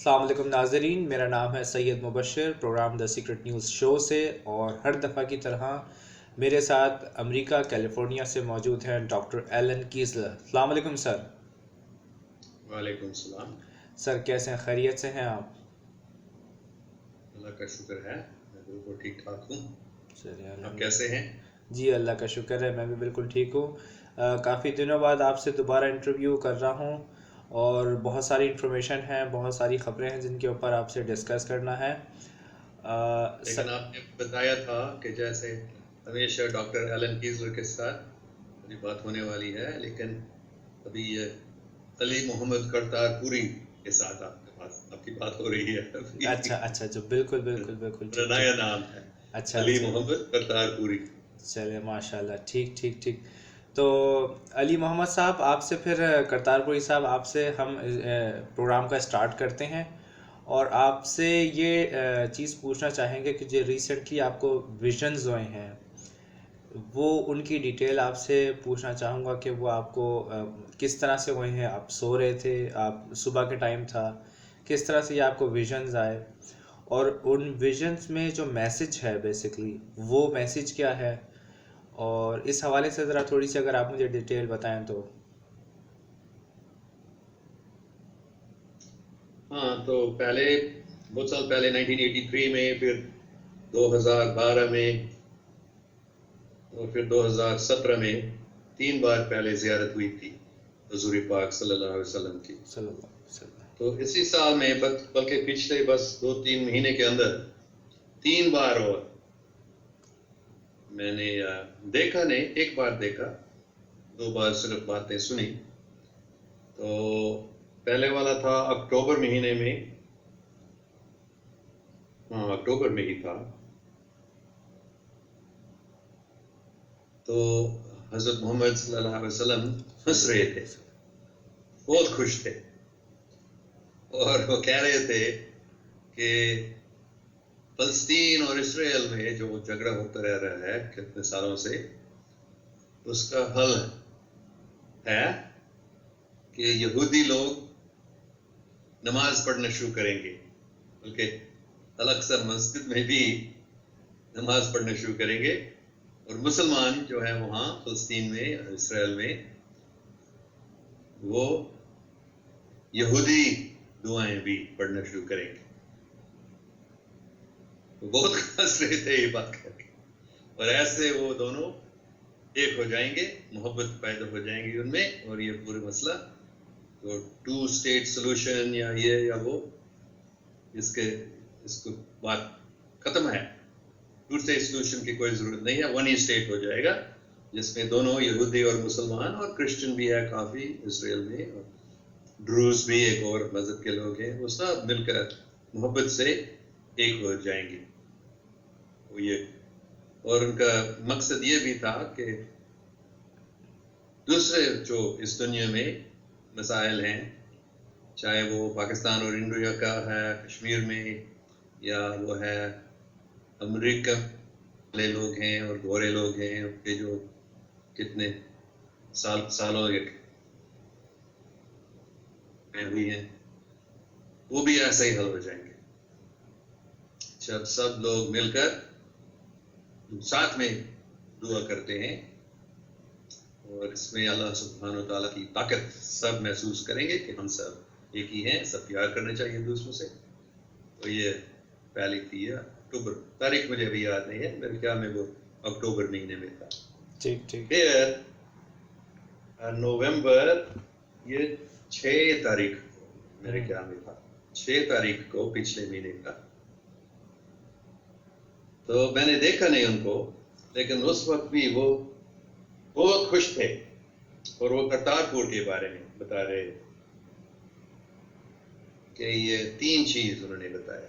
السلام علیکم ناظرین، میرا نام ہے سید مبشر، پروگرام دا سیکرٹ نیوز شو سے، اور ہر دفعہ کی طرح میرے ساتھ امریکہ کیلیفورنیا سے موجود ہیں ڈاکٹر ایلن کیزلر۔ السلام علیکم سر۔ وعلیکم السلام۔ سر کیسے ہیں؟ خیریت سے ہیں آپ؟ اللہ کا شکر ہے، میں بالکل ٹھیک ٹھاک ہوں۔ چلیے آپ کیسے ہیں؟ جی اللہ کا شکر ہے، میں بھی بالکل ٹھیک ہوں۔ کافی دنوں بعد آپ سے دوبارہ انٹرویو کر رہا ہوں، اور بہت ساری انفارمیشن ہیں، بہت ساری خبریں ہیں جن کے اوپر آپ سے ڈسکس کرنا ہے۔ لیکن آپ نے بتایا تھا کہ جیسے ہمیشہ ڈاکٹر ایلن کیزلر کے ساتھ میری بات ہونے والی ہے، لیکن ابھی یہ علی محمد کرتار پوری کے ساتھ آپ کی بات ہو رہی ہے۔ اچھا جو بالکل بالکل بالکل نیا نام ہے، اچھا علی محمد کرتار پوری۔ چلے ماشاء اللہ، ٹھیک۔ تو علی محمد صاحب، آپ سے پھر کرتار پوری صاحب، آپ سے ہم پروگرام کا اسٹارٹ کرتے ہیں، اور آپ سے یہ چیز پوچھنا چاہیں گے کہ جو ریسنٹلی آپ کو ویژنز ہوئے ہیں، وہ ان کی ڈیٹیل آپ سے پوچھنا چاہوں گا کہ وہ آپ کو کس طرح سے ہوئے ہیں۔ آپ سو رہے تھے، آپ صبح کے ٹائم تھا، کس طرح سے یہ آپ کو ویژنز آئے، اور ان ویژنز میں جو میسج ہے بیسیکلی وہ میسج کیا ہے، اور اس حوالے سے ذرا تھوڑی سی اگر آپ مجھے ڈیٹیل بتائیں تو۔ ہاں، تو پہلے بہت سال پہلے 1983 میں، پھر 2012 میں، اور پھر 2017 میں 3 بار پہلے زیارت ہوئی تھی حضور پاک صلی اللہ علیہ وسلم کی۔ صلی اللہ علیہ وسلم۔ تو اسی سال میں، بلکہ پچھلے بس 2-3 مہینے کے اندر 3 بار اور میں نے دیکھا، نہیں 1 بار دیکھا، 2 بار صرف باتیں سنی۔ تو پہلے والا تھا اکتوبر مہینے میں، اکتوبر میں ہی تھا۔ تو حضرت محمد صلی اللہ علیہ وسلم ہنس رہے تھے، بہت خوش تھے، اور وہ کہہ رہے تھے کہ فلسطین اور اسرائیل میں جو جھگڑا ہوتا رہ رہا ہے کتنے سالوں سے، اس کا حل ہے کہ یہودی لوگ نماز پڑھنا شروع کریں گے، بلکہ الاقصی مسجد میں بھی نماز پڑھنا شروع کریں گے، اور مسلمان جو ہیں وہاں فلسطین میں، اسرائیل میں، وہ یہودی دعائیں بھی پڑھنا شروع کریں گے۔ بہت ہنس رہے تھے یہ بات کر کے، اور ایسے وہ دونوں ایک ہو جائیں گے، محبت پیدا ہو جائیں گی ان میں، اور یہ پورے مسئلہ تو 2 اسٹیٹ سولوشن یا یہ یا وہ، اس کو بات ختم ہے۔ 2 اسٹیٹ سولوشن کی کوئی ضرورت نہیں ہے، 1 ہی اسٹیٹ ہو جائے گا، جس میں دونوں یہودی اور مسلمان اور کرسچن بھی ہے کافی اسرائیل میں، اور ڈروز بھی ایک اور مذہب کے لوگ ہیں، وہ سب مل کر محبت سے ایک ہو جائیں گے۔ اور ان کا مقصد یہ بھی تھا کہ دوسرے جو اس دنیا میں مسائل ہیں، چاہے وہ پاکستان اور انڈیا کا ہے، کشمیر میں، یا وہ ہے امریکہ والے لوگ ہیں اور گورے لوگ ہیں، ان کے جو کتنے سالوں میں ہوئی ہیں، وہ بھی ایسے ہی حل ہو جائیں گے جب سب لوگ مل کر ساتھ میں دعا کرتے ہیں، اور اس میں اللہ سبحانہ و تعالیٰ کی طاقت سب محسوس کریں گے کہ ہم سب ایک ہی ہیں، سب پیار کرنا چاہیے دوسروں سے۔ تو یہ پہلی تھی اکتوبر، تاریخ مجھے ابھی یاد نہیں ہے، میرے خیال میں وہ اکتوبر مہینے میں تھا۔ پھر نومبر، یہ 6 تاریخ کو میرے خیال میں تھا، 6 تاریخ کو پچھلے مہینے کا۔ تو میں نے دیکھا نہیں ان کو، لیکن اس وقت بھی وہ بہت خوش تھے، اور وہ کرتار پور کے بارے میں بتا رہے کہ یہ 3 چیز انہوں نے بتایا۔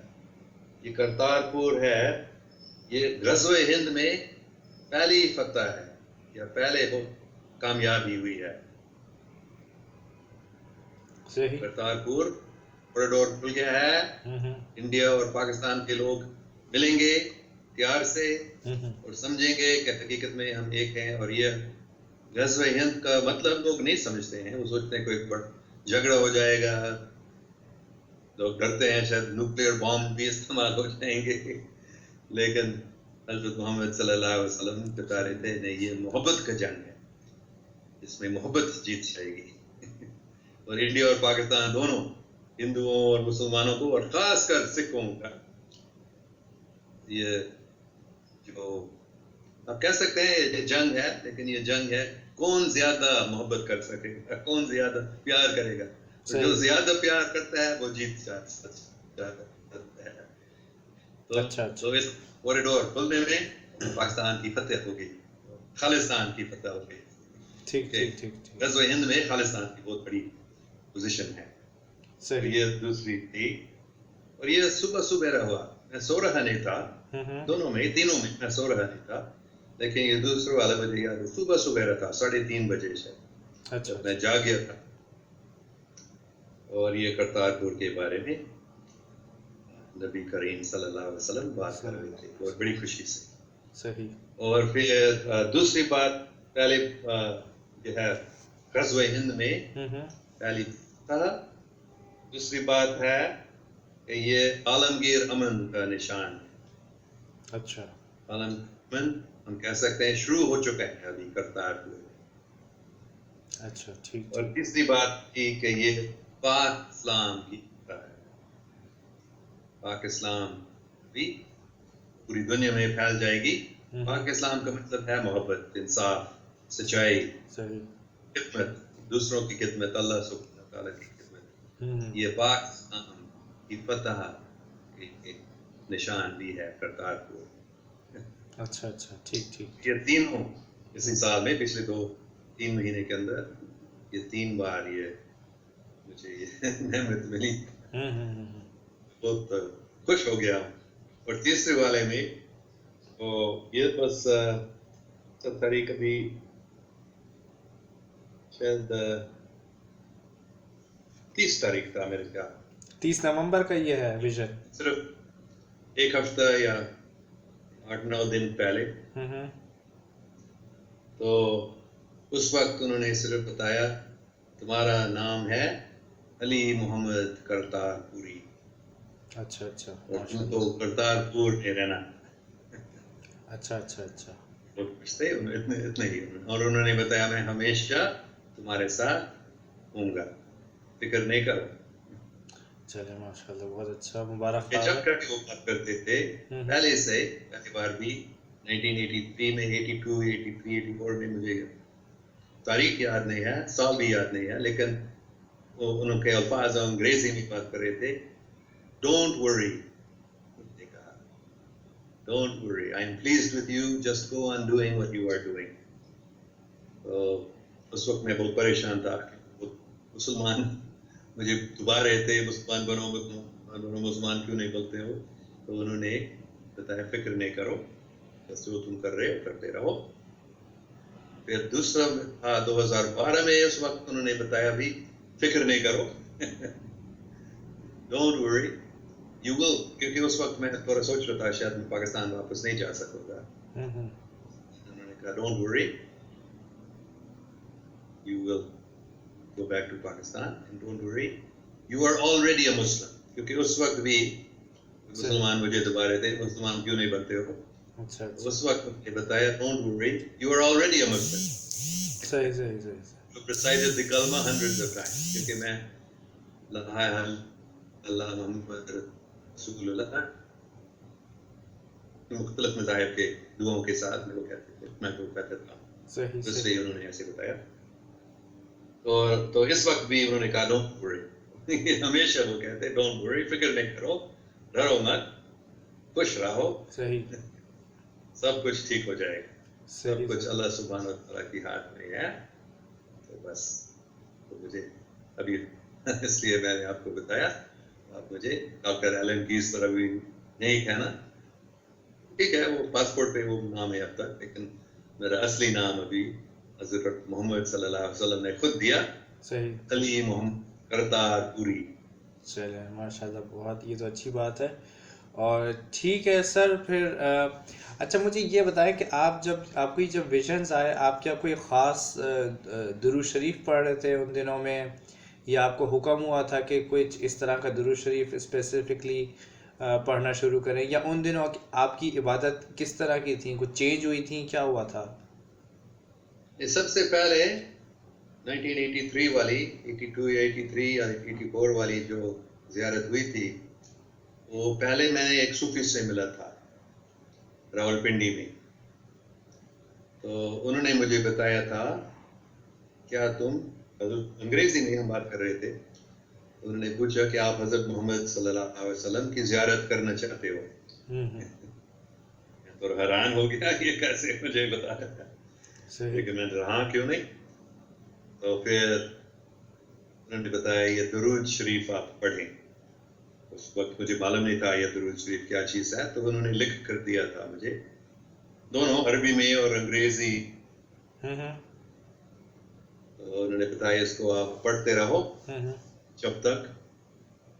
یہ کرتار پور ہے، یہ غزوہ ہند میں پہلی فتح ہے، یا پہلے وہ کامیابی ہوئی ہے۔ کرتار پور کوریڈور کھل گیا ہے، انڈیا اور پاکستان کے لوگ ملیں گے پیار سے، اور سمجھیں گے کہ حقیقت میں ہم ایک ہیں۔ اور یہ غزوہ ہند کا مطلب لوگ نہیں سمجھتے ہیں، وہ سوچتے ہیں کوئی جھگڑا ہو جائے گا، لوگ ڈرتے ہیں شاید نیوکلیئر بام بھی استعمال ہو جائیں گے، لیکن حضرت محمد صلی اللہ علیہ وسلم بتا رہے تھے نہیں، یہ محبت کا جنگ ہے، اس میں محبت جیت جائے گی. اور انڈیا اور پاکستان دونوں، ہندوؤں اور مسلمانوں کو اور خاص کر سکھوں کا، یہ جو آپ کہہ سکتے ہیں یہ جنگ ہے، لیکن یہ جنگ ہے کون زیادہ محبت کر سکے گا، کون زیادہ پیار کرے گا. جو زیادہ پیار کرتا ہے وہ جیت جاتا ہے. تو اس کوریڈور کھلنے میں پاکستان کی فتح ہوگی، خالصتان کی فتح ہوگی. ٹھیک. غزوہ ہند میں خالصتان کی بہت بڑی پوزیشن ہے. یہ دوسری تھی. اور یہ صبح سبیرا ہوا، میں سو رہا نہیں تھا، دونوں میں تینوں میں میں سو رہا نہیں تھا، لیکن یہ دوسرے والا مجھے یاد ہے صبح سبیرا تھا 3:30 بجے سے جب میں جا گیا تھا. اور یہ کرتارپور کے بارے میں نبی کریم صلی اللہ علیہ وسلم بات کر رہے تھے اور بڑی خوشی سے. صحیح. اور پھر دوسری بات، پہلے جو ہے غزوہ ہند میں پہلی تھا. دوسری بات ہے کہ یہ عالمگیر امن کا نشان ہے. اچھا. امن ہم کہہ سکتے ہیں شروع ہو چکا ہے ابھی کرتارپور. اچھا ٹھیک. اور تیسری بات تھی کہ یہ پاک اسلام کی ہے. پاک اسلام بھی پوری دنیا میں پھیل جائے گی. پاک اسلام کا مطلب ہے محبت، انصاف، سچائی، خدمت، دوسروں کی خدمت، اللہ سبحانہ تعالیٰ کی خدمت. یہ پاک اسلام کی فتح کی نشان بھی ہے کرتارپور. اچھا ٹھیک. یہ تینوں اسی سال میں پچھلے 2-3 مہینے کے اندر یہ 3 بار یہ مجھے یہ نعمت ملی. بہت خوش ہو گیا. اور تیسرے والے میں یہ بس 7 تاریخ ابھی شاید 30 تاریخ تھا میرے خیال، 30 نومبر کا یہ ہے ویژن. صرف ایک ہفتہ یا 8-9 دن پہلے. تو اس وقت انہوں نے صرف بتایا تمہارا نام ہے علی محمد کرتارپوری. اچھا. اور تم تو کرتارپور میں رہنا. اچھا. اتنا ہی. اور انہوں نے بتایا میں ہمیشہ تمہارے ساتھ ہوں گا، فکر نہیں کرو. چلے ماشاءاللہ، بہت اچھا، مبارک. جب کر کے وہ بات کرتے تھے پہلے سے، پہلی بار بھی 1983 میں، 82، 83، 84 میں، مجھے تاریخ یاد نہیں ہے، سال بھی یاد نہیں ہے، لیکن وہ ان کے الفاظ انگریزی میں بات کر رہے تھے. Don't worry. Don't worry. I am pleased with you. Just go on doing what you are doing. اس وقت میں بہت پریشان تھا. مسلمان مجھے دبا رہے تھے، مسلمان بنو، مسلمان کیوں نہیں بولتے ہو؟ تو انہوں نے بتایا فکر نہیں کرو، بس جو تم کر رہے ہو کرتے رہو. پھر دوسرا 2012 میں اس وقت انہوں نے بتایا بھی فکر نہیں کرو. Don't worry. You will. کیونکہ اس وقت میں تھوڑا سوچ رہا تھا شاید میں پاکستان واپس نہیں جا سکوں گا. انہوں نے کہا don't worry. You will go back to Pakistan and don't worry. You are already a Muslim. کیونکہ اس وقت بھی مسلمان مجھے دبا رہے تھے، مسلمان کیوں نہیں بنتے ہو؟ اس وقت نے بتایا don't worry. You are already a Muslim. صحیح. You recited the kalma hundreds of times. کیونکہ میں اللہ محمد رسول اللہ مختلف مذاہب کے دعاؤں کے ساتھ میں وہ کہتے تھے، میں تو کہتا تھا، اس لیے انہوں نے ایسے بتایا. تو اس وقت بھی انہوں نے کہا ڈونٹ ورری. ہمیشہ وہ کہتے ڈونٹ ورری، فکر نہیں کرو، ڈرو مت، خوش رہو، سب کچھ ٹھیک ہو جائے گا، سب کچھ اللہ سبحانہ و تعالیٰ کی ہاتھ میں ہے. تو بس تو مجھے ابھی اس لیے میں نے آپ کو بتایا. آپ مجھے ڈاکٹر ایلن کیز طرح بھی نہیں کہنا، ٹھیک ہے، وہ پاسپورٹ پہ وہ نام ہے اب تک، لیکن میرا اصلی نام ابھی حضرت محمد صلی اللہ علیہ وسلم نے خود دیا، علی محمد کرتارپوری. چلے ماشاءاللہ، بہت یہ تو اچھی بات ہے. اور ٹھیک ہے سر، پھر اچھا مجھے یہ بتائیں کہ آپ کو جب ویژنز آئے، آپ کیا کوئی خاص درود شریف پڑھ رہے تھے ان دنوں میں، یا آپ کو حکم ہوا تھا کہ کچھ اس طرح کا درود شریف اسپیسیفکلی پڑھنا شروع کریں، یا ان دنوں آپ کی عبادت کس طرح کی تھیں؟ کچھ چینج ہوئی تھیں؟ کیا ہوا تھا؟ یہ سب سے پہلے 1983 والی 82 یا 83 یا 84 والی جو زیارت ہوئی تھی، وہ پہلے میں نے ایک صوفی سے ملا تھا راولپنڈی میں. تو انہوں نے مجھے بتایا تھا کیا تم، انگریزی میں ہم بات کر رہے تھے، انہوں نے پوچھا کہ آپ حضرت محمد صلی اللہ علیہ وسلم کی زیارت کرنا چاہتے ہو؟ میں تو حیران ہو گیا یہ کیسے مجھے بتایا، لیکن میں نے رہا کیوں نہیں. تو پھر انہوں نے بتایا یہ درود شریف آپ پڑھیں. اس وقت مجھے معلوم نہیں تھا یہ درود شریف کیا چیز ہے، تو انہوں نے لکھ کر دیا تھا مجھے، دونوں عربی میں اور انگریزی. تو انہوں نے بتایا اس کو آپ پڑھتے رہو جب تک.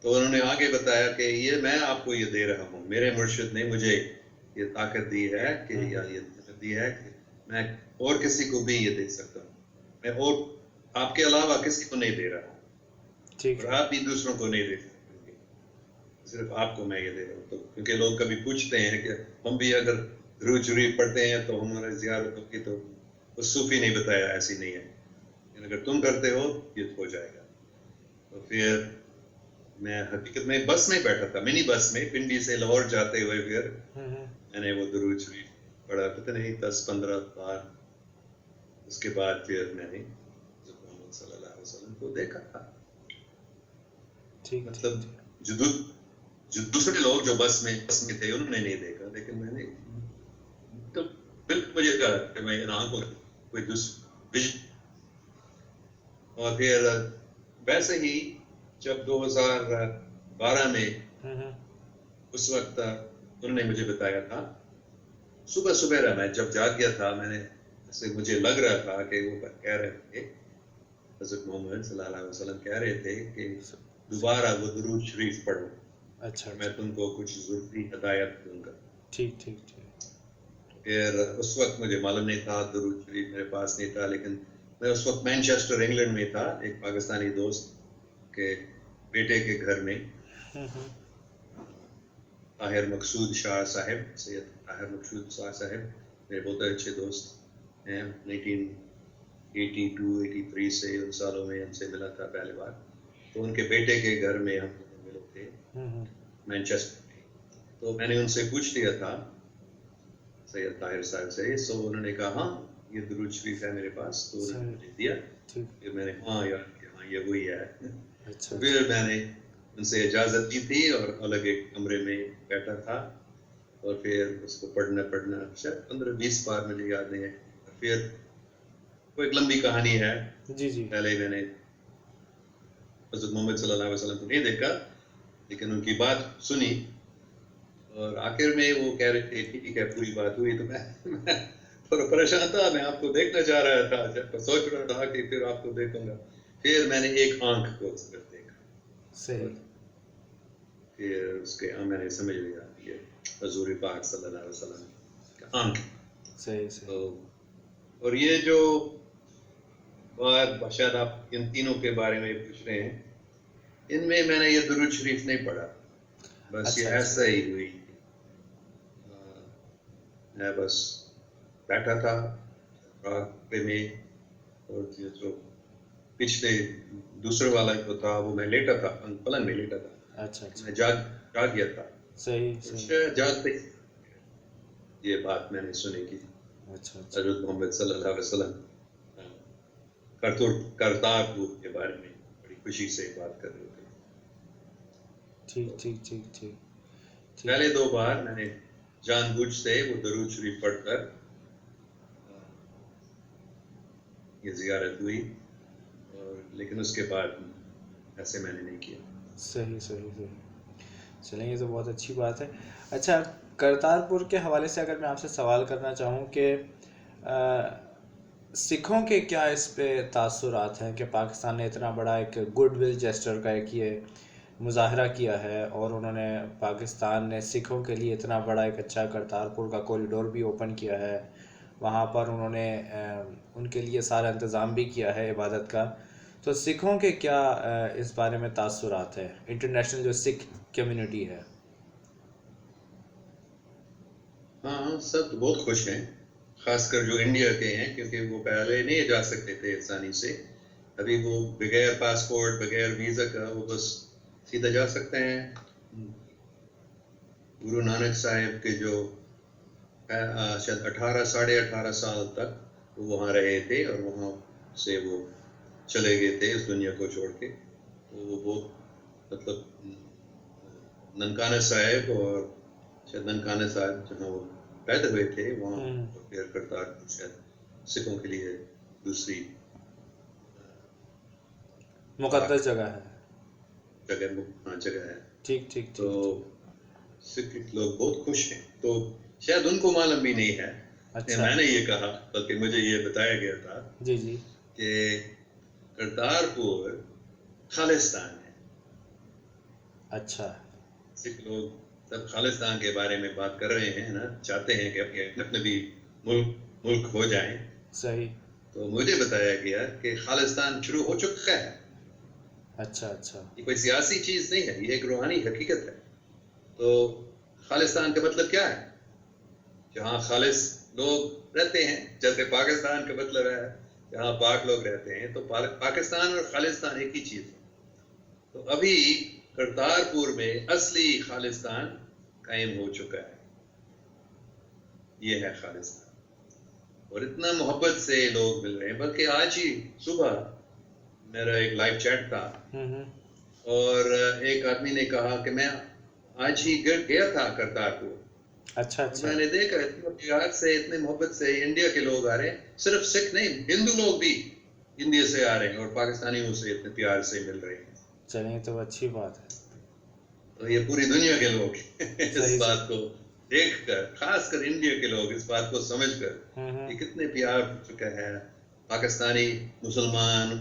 تو انہوں نے آگے بتایا کہ یہ میں آپ کو یہ دے رہا ہوں، میرے مرشد نے مجھے یہ طاقت دی ہے کہ یا یہ طاقت دی ہے کہ میں اور کسی کو بھی یہ دے سکتا ہوں. میں اور آپ کے علاوہ کسی کو نہیں دے رہا ہوں، اور آپ بھی دوسروں کو نہیں دے سکتے، صرف آپ کو میں یہ دے رہا ہوں. تو کیونکہ لوگ کبھی پوچھتے ہیں کہ ہم بھی اگر درود شریف پڑھتے ہیں تو ہمارے زیارت ہوگی، تو اس صوفی نے بتایا ایسی نہیں ہے، اگر تم کرتے ہو یہ ہو جائے گا. تو پھر میں حقیقت میں بس میں بیٹھا تھا، منی بس میں، پنڈی سے لاہور جاتے ہوئے پھر میں نے وہ درود شریف پڑھا، پتہ نہیں 10-15 بار. اس کے بعد پھر میں نے محمد صلی اللہ علیہ وسلم کو دیکھا تھا. مطلب جو دوسرے لوگ جو بس میں تھے انہوں نے نہیں دیکھا، لیکن میں نے تو بالکل مجھے کہا کہ میں ان آنکھوں کوئی دوسری. اور پھر ویسے ہی جب 2012 میں اس وقت انہوں نے مجھے بتایا تھا، صبح صبح میں جب جاگ گیا تھا، میں نے ایسے مجھے لگ رہا تھا کہ وہ کہہ رہے تھے، حضرت محمد صلی اللہ علیہ وسلم کہہ رہے تھے کہ دوبارہ وہ درود شریف پڑھو، میں تم کو کچھ ضروری ہدایت دوں گا. ٹھیک. پھر اس وقت مجھے معلوم نہیں تھا، درود شریف میرے پاس نہیں تھا، لیکن میں اس وقت مینچسٹر انگلینڈ میں تھا، ایک پاکستانی دوست کے بیٹے کے گھر میں. طاہر مقصود شاہ صاحب، سید طاہر مقصود شاہ صاحب میرے بہت اچھے دوست ہیں. 1982-83 سے ان سالوں میں ان سے ملا تھا پہلی بار. تو ان کے بیٹے کے گھر میں ہم ملے تھے مینچسٹر میں. تو میں نے ان سے پوچھ لیا تھا سید طاہر صاحب سے، سو انہوں نے کہا ہاں یہ درود شریف ہے میرے پاس. تو انہوں نے مجھے دیا، پھر میں نے ہاں یار ہاں یہ وہی ہے. پھر میں نے ان سے اجازت دی تھی اور الگ ایک کمرے میں بیٹھا تھا، اور پھر اس کو پڑھنا شاید 15-20 بار مجھے یاد نہیں ہے. پھر وہ ایک لمبی کہانی ہے. پہلے میں نے حضرت محمد صلی اللہ علیہ وسلم کو نہیں دیکھا، لیکن ان کی بات سنی، اور آخر میں وہ کہہ رہے تھے ٹھیک ہے پوری بات ہوئی. تو میں تھوڑا پریشان تھا، میں آپ کو دیکھنا چاہ رہا تھا، جب سوچ رہا تھا کہ پھر آپ کو دیکھوں گا. پھر میں نے ایک آنکھ کو صرف دیکھا، پھر اس کے میں نے سمجھ لیا یہ حضور پاک صلی اللہ علیہ وسلم کا آنکھ. تو اور یہ جو بات شاید آپ ان تینوں کے بارے میں پوچھ رہے ہیں، ان میں نے یہ درود شریف نہیں پڑھا، بس یہ ایسا ہی ہوئی. میں بس بیٹھا تھا راہ میں، اور جو پچھلے دوسرے والا جو تھا وہ میں لیٹا تھا، پلنگ میں لیٹا تھا. میں جاگ گیا تھا. جاگتے یہ بات میں نے سنی کہ حضرت محمد صلی اللہ علیہ وسلم کرتارپور کے بارے میں بڑی خوشی سے بات کر رہے تھے. ٹھیک. پہلے 2 بار میں نے جان بوجھ سے وہ درود شریف پڑھ کر یہ زیارت ہوئی، لیکن اس کے بعد ایسے میں نے نہیں کیا. صحیح. چلیں یہ تو بہت اچھی بات ہے. اچھا، کرتارپور کے حوالے سے اگر میں آپ سے سوال کرنا چاہوں کہ سکھوں کے کیا اس پہ تاثرات ہیں کہ پاکستان نے اتنا بڑا ایک گڈ ول جیسچر کا ایک یہ مظاہرہ کیا ہے، اور انہوں نے پاکستان نے سکھوں کے لیے اتنا بڑا ایک اچھا کرتارپور کا کوریڈور بھی اوپن کیا ہے، وہاں پر انہوں نے ان کے لیے سارا انتظام بھی کیا ہے عبادت کا. تو سکھوں کے کیا اس بارے میں تاثرات ہے، انٹرنیشنل جو سکھ کمیونٹی ہے؟ ہاں سب بہت خوش ہیں، خاص کر جو انڈیا کے ہیں، کیونکہ وہ پہلے نہیں جا سکتے تھے آسانی سے. ابھی وہ بغیر پاسپورٹ بغیر ویزا کا وہ بس سیدھا جا سکتے ہیں. گرو نانک صاحب کے جو شاید 18 سال تک وہ وہاں رہے تھے اور وہاں سے وہ چلے گئے تھے اس دنیا کو چھوڑ کے. وہ مطلب ننکانہ صاحب اور شاید ننکانہ صاحب جہاں وہ پیدا ہوئے تھے وہاں، اور پھر کرتارپور شاید سکھوں کے لیے دوسری مقدس جگہ ہے. جگہ ہے. ٹھیک ٹھیک تو ٹھیک. سکھ لوگ بہت خوش ہیں. تو شاید ان کو معلوم بھی نہیں ہے کہ اچھا. میں نے یہ کہا، بلکہ مجھے یہ بتایا گیا تھا جی جی. کہ کرتارپور خالصتان ہے. اچھا. سکھ لوگ سب خالصتان کے بارے میں بات کر رہے ہیں نا، چاہتے ہیں کہ اپنے بھی ملک ہو جائیں. صحیح. تو مجھے بتایا گیا کہ خالصتان شروع ہو چکا ہے. اچھا اچھا. یہ کوئی سیاسی چیز نہیں ہے، یہ ایک روحانی حقیقت ہے. تو خالصتان کا مطلب کیا ہے؟ جہاں خالص لوگ رہتے ہیں، جیسے پاکستان کا مطلب ہے جہاں پاک لوگ رہتے ہیں. تو پاکستان اور خالصتان ایک ہی چیز ہے. تو ابھی کرتارپور میں اصلی خالصتان قائم ہو چکا ہے. یہ ہے خالصتان. اور اتنا محبت سے لوگ مل رہے ہیں. بلکہ آج ہی صبح میرا ایک لائیو چیٹ تھا اور ایک آدمی نے کہا کہ میں آج ہی گیا تھا کرتارپور. اچھا اچھا. میں نے دیکھا اتنے پیار سے اتنے محبت سے انڈیا کے لوگ آ رہے ہیں. صرف سکھ نہیں، ہندو لوگ بھی انڈیا سے آ رہے ہیں اور پاکستانیوں سے اتنے پیار سے مل رہے ہیں. چلیں تو اچھی بات ہے. تو یہ پوری دنیا کے لوگ اس بات کو دیکھ کر، خاص کر انڈیا کے لوگ اس بات کو سمجھ کر کہ کتنے پیار ہو چکا ہے. پاکستانی مسلمان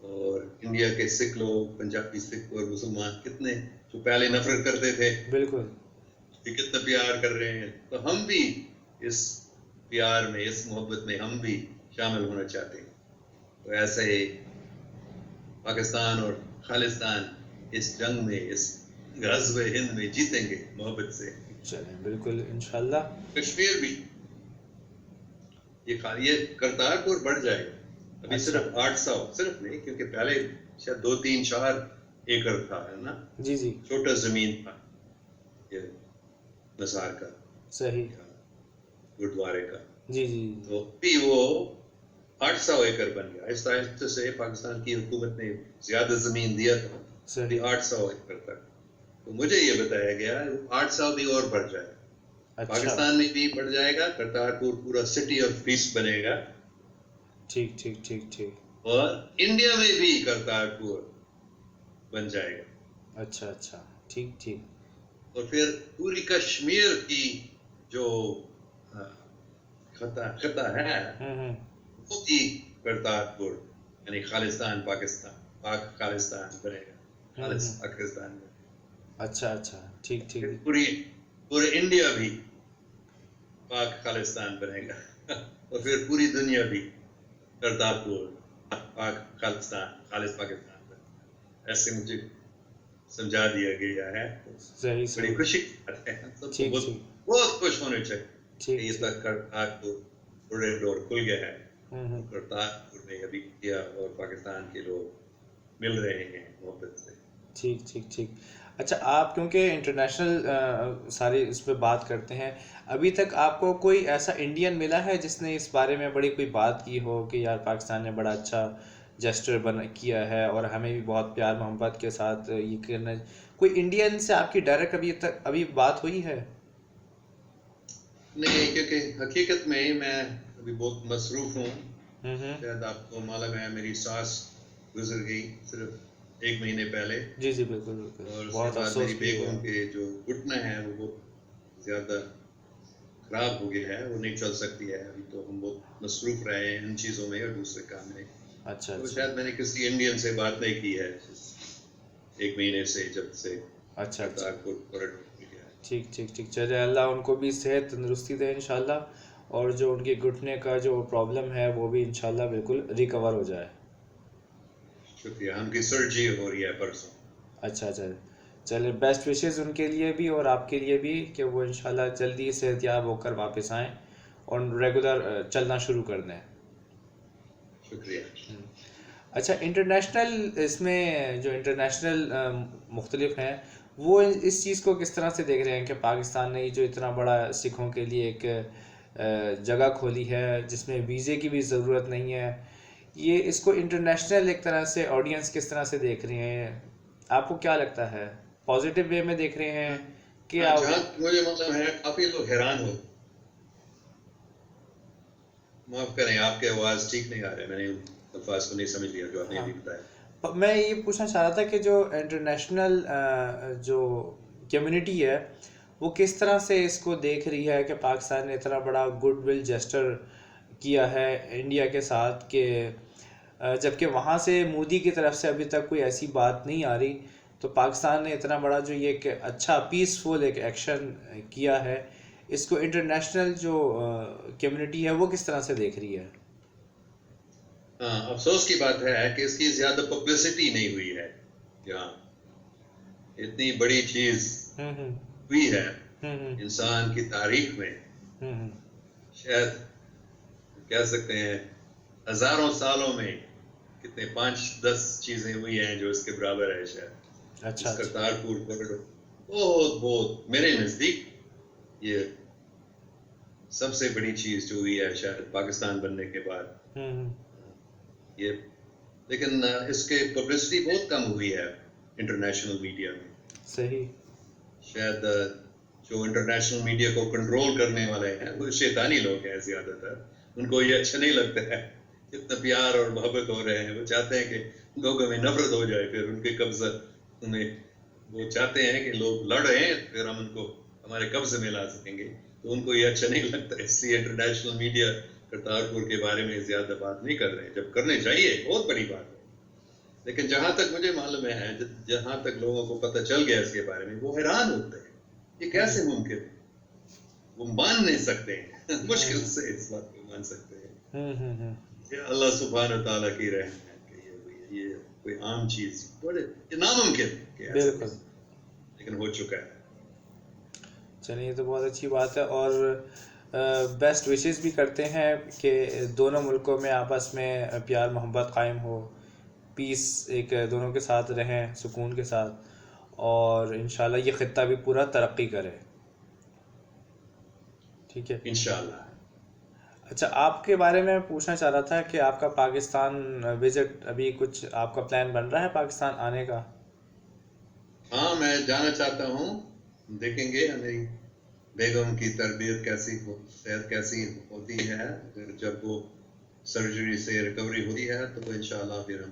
اور انڈیا کے سکھ لوگ، پنجابی سکھ اور مسلمان، کتنے جو پہلے نفرت کرتے تھے بالکل کہ کتنا پیار کر رہے ہیں. تو ہم بھی اس پیار میں، اس محبت میں ہم بھی شامل ہونا چاہتے ہیں. تو ایسے ہی پاکستان اور خالصتان اس جنگ میں، اس غزوہ ہند میں جیتیں گے محبت سے. چلیں بالکل انشاءاللہ. کشمیر بھی یہ کرتارپور بڑھ جائے گا. ابھی صرف 800 صرف نہیں، کیونکہ پہلے شاید 2-3-4 ایکڑ تھا، ہے نا. جی جی. چھوٹا زمین تھا یہ نثار کا، صحیح. گردوارے کا. جی جی. تو ابھی وہ 800 ایکڑ بن گیا. آہستہ آہستہ سے پاکستان کی حکومت نے زیادہ زمین دیا تھا، ابھی 800 ایکڑ تک. تو مجھے یہ بتایا گیا 800 بھی اور بڑھ جائے گا. پاکستان میں بھی بڑھ جائے گا. کرتارپور پورا سٹی آف پیس بنے گا. ٹھیک ٹھیک ٹھیک ٹھیک. اور انڈیا میں بھی کرتارپور بن جائے گا. اچھا اچھا. ٹھیک ٹھیک. اور پھر پوری کشمیر کی جو خطہ ہے وہ بھی کرتارپور یعنی خالصتان پاکستان، پاک خالصتان بنے گا. خالص پاکستان میں. اچھا اچھا. ٹھیک ٹھیک. پورے انڈیا بھی پاک خالصتان بنے گا. اور پھر پوری دنیا بھی کرتارپور پاک خالصتان، خالص پاکستان بنے گا. ایسے مجھے سمجھا دیا گیا ہے. بڑی خوشی بہت خوش ہونے چاہیے کہ یہ تک کرتارپور پورے ڈور کھل گیا ہے. کرتارپور میں ابھی انڈیا اور پاکستان کے لوگ مل رہے ہیں محبت سے. ٹھیک ٹھیک ٹھیک. اچھا، آپ کیونکہ انٹرنیشنل ساری اس پہ بات کرتے ہیں، ابھی تک آپ کو کوئی ایسا انڈین ملا ہے جس نے اس بارے میں بڑی کوئی بات کی ہو کہ یار پاکستان نے بڑا اچھا جسٹر کیا ہے اور ہمیں بھی بہت پیار محبت کے ساتھ یہ کرنا؟ کوئی انڈین سے آپ کی ڈائریکٹ ابھی بات ہوئی ہے؟ نہیں، کیونکہ حقیقت میں میں ابھی بہت مصروف ہوں. شاید آپ کو معلوم ہے میری ساس گزر گئی صرف 1 مہینے پہلے. جی جی بالکل بالکل. اور بہت افسوس. میری بیگم کے جو گھٹنا ہے وہ بہت زیادہ خراب ہو گیا ہے، وہ نہیں چل سکتی ہے ابھی. تو ہم بہت مصروف رہے ہیں ان چیزوں میں اور دوسرے کام میں. اچھا. تو شاید میں نے کسی انڈین سے بات نہیں کی ہے 1 مہینے سے، جب سے. اچھا اچھا. ٹھیک ٹھیک ٹھیک. چلے اللہ ان کو بھی صحت تندرستی دے انشاءاللہ، اور جو ان کے گھٹنے کا جو پرابلم ہے وہ بھی انشاءاللہ بالکل ریکور ہو جائے. شکریہ. ان کی سرجری ہو رہی ہے پرسوں. اچھا اچھا، چلے بیسٹ وشیز ان کے لیے بھی اور آپ کے لیے بھی کہ وہ انشاءاللہ جلدی صحت یاب ہو کر واپس آئیں اور ریگولر چلنا شروع کر دیں. شکریہ. اچھا، انٹرنیشنل اس میں جو انٹرنیشنل مختلف ہیں وہ اس چیز کو کس طرح سے دیکھ رہے ہیں کہ پاکستان نے جو اتنا بڑا سکھوں کے لیے ایک جگہ کھولی ہے جس میں ویزے کی بھی ضرورت نہیں ہے، یہ اس کو انٹرنیشنل ایک طرح سے آڈینس کس طرح سے دیکھ رہے ہیں؟ آپ کو کیا لگتا ہے، پازیٹیو وے میں دیکھ رہے ہیں کہ جہاں مجھے مطلب ہے کافی لوگ حیران ہو. معاف کریں آپ کے آواز ٹھیک نہیں آ رہے، میں نے الفاظ کو نہیں سمجھ لیا جو آپ نے ابھی بتایا. میں یہ پوچھنا چاہ رہا تھا کہ جو انٹرنیشنل جو کمیونٹی ہے وہ کس طرح سے اس کو دیکھ رہی ہے کہ پاکستان نے اتنا بڑا گڈ ول جسٹر کیا ہے انڈیا کے ساتھ، کہ جبکہ وہاں سے مودی کی طرف سے ابھی تک کوئی ایسی بات نہیں آ رہی، تو پاکستان نے اتنا بڑا جو یہ ایک اچھا پیسفل ایک ایکشن کیا ہے، اس کو انٹرنیشنل جو کمیونٹی ہے وہ کس طرح سے دیکھ رہی ہے؟ افسوس کی بات ہے کہ اس کی زیادہ پبلسٹی نہیں ہوئی ہے. جہاں اتنی بڑی چیز ہوئی ہے انسان کی تاریخ میں، شاید کہہ سکتے ہیں ہزاروں سالوں میں کتنے 5-10 چیزیں ہوئی ہیں جو اس کے برابر ہے شاید. اچھا، کرتارپور کوریڈور بہت میرے نزدیک یہ سب سے بڑی چیز جو ہوئی ہے شاید پاکستان بننے کے بعد یہ. لیکن اس کے پبلسٹی بہت کم ہوئی ہے انٹرنیشنل میڈیا میں. صحیح. شاید جو انٹرنیشنل میڈیا کو کنٹرول کرنے والے ہیں وہ شیطانی لوگ ہیں زیادہ تر. ان کو یہ اچھا نہیں لگتا ہے اتنا پیار اور محبت ہو رہے ہیں. وہ چاہتے ہیں کہ لوگوں میں نفرت ہو جائے، پھر ان کے قبضہ میں وہ چاہتے ہیں کہ لوگ لڑ رہے ہیں پھر ہم ان کو ہمارے قبضے میں لا سکیں گے. تو ان کو یہ اچھا نہیں لگتا، اس لیے انٹرنیشنل میڈیا کرتارپور کے بارے میں زیادہ بات نہیں کر رہے ہیں، جب کرنے چاہیے بہت بڑی بات ہے. لیکن جہاں تک مجھے معلوم ہے، جہاں تک لوگوں کو پتہ چل گیا اس کے بارے میں، وہ حیران ہوتے ہیں یہ کیسے ممکن ہے. وہ مان نہیں سکتے ہیں، مشکل سے اس بات کو مان سکتے ہیں. یہ اللہ سبحانہ تعالیٰ کی رحم ہے کہ یہ کوئی عام چیز یہ ناممکن ہے کہ بالکل، لیکن ہو چکا ہے. چلیے یہ تو بہت اچھی بات ہے، اور بیسٹ وشز بھی کرتے ہیں کہ دونوں ملکوں میں آپس میں پیار محبت قائم ہو، پیس ایک دونوں کے ساتھ رہیں سکون کے ساتھ، اور انشاءاللہ یہ خطہ بھی پورا ترقی کرے. ٹھیک ہے انشاءاللہ. اچھا، آپ کے بارے میں پوچھنا چاہ رہا تھا کہ آپ کا پاکستان وزٹ ابھی کچھ آپ کا پلان بن رہا ہے پاکستان آنے کا؟ ہاں میں جانا چاہتا ہوں. دیکھیں گے ہمیں بیگم کی تربیت کیسی صحت کیسی ہوتی ہے، پھر جب وہ سرجری سے ریکوری ہوتی ہے تو انشاءاللہ پھر ہم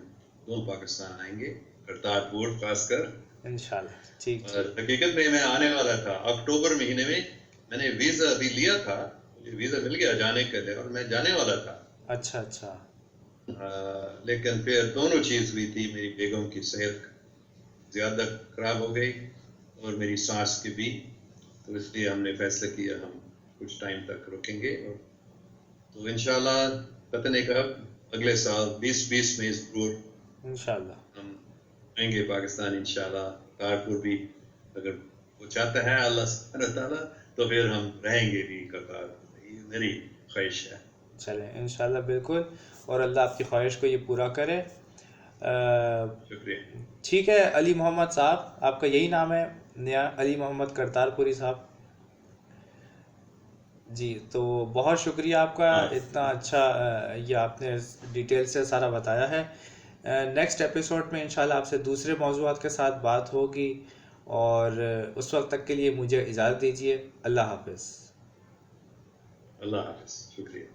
دونوں پاکستان آئیں گے، کرتارپور خاص کر انشاءاللہ. ٹھیک. حقیقت میں آنے والا تھا اکتوبر مہینے میں. میں نے ویزا ابھی لیا تھا، مجھے ویزا مل گیا جانے کے لیے اور میں جانے والا تھا. اچھا اچھا. لیکن پھر دونوں چیز ہوئی تھی، میری بیگم کی صحت زیادہ خراب ہو گئی اور میری سانس کی بھی، تو اس لیے ہم نے فیصلہ کیا ہم کچھ ٹائم تک رکیں گے. اور تو انشاءاللہ پتہ نہیں کب اگلے سال 2020 میں ضرور انشاءاللہ ہم آئیں گے پاکستان. انشاءاللہ کرتارپور بھی اگر وہ چاہتا ہے اللہ سبحانہ تعالیٰ تو پھر ہم رہیں گے بھی کرتارپور. یہ میری خواہش ہے. چلیں انشاءاللہ بالکل، اور اللہ آپ کی خواہش کو یہ پورا کرے. شکریہ. ٹھیک ہے علی محمد صاحب، آپ کا یہی نام ہے نیا، علی محمد کرتارپوری صاحب؟ جی تو بہت شکریہ آپ کا، اتنا اچھا یہ آپ نے ڈیٹیل سے سارا بتایا ہے. نیکسٹ ایپیسوڈ میں انشاءاللہ آپ سے دوسرے موضوعات کے ساتھ بات ہوگی، اور اس وقت تک کے لیے مجھے اجازت دیجیے. اللہ حافظ. اللہ حافظ. شکریہ.